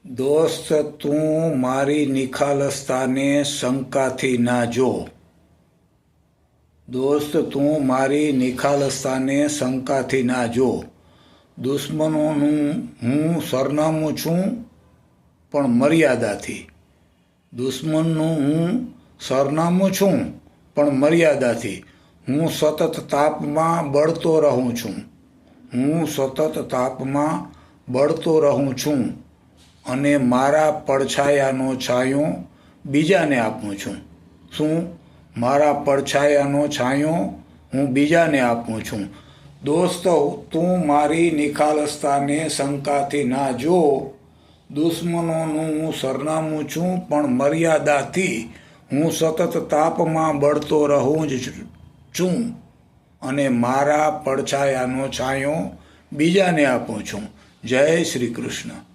દોસ્ત તું મારી નિખાલસતાને શંકાથી ના જો. દોસ્ત તું મારી નિખાલસતાને શંકાથી ના જો. દુશ્મનોનું હું સરનામું છું પણ મર્યાદાથી. દુશ્મનનું હું સરનામું છું પણ મર્યાદાથી. હું સતત તાપમાં બળતો રહું છું. હું સતત તાપમાં બળતો રહું છું અને મારા પડછાયાનો છાંયો બીજાને આપું છું. શું? મારા પડછાયાનો છાંયો હું બીજાને આપું છું. દોસ્ત તું મારી નિખાલસતાને શંકાથી ના જો. દુશ્મનોનું હું સરનામું છું પણ મર્યાદાથી. હું સતત તાપમાં બળતો રહું જ છું અને મારા પડછાયાનો છાંયો બીજાને આપું છું. જય શ્રી કૃષ્ણ.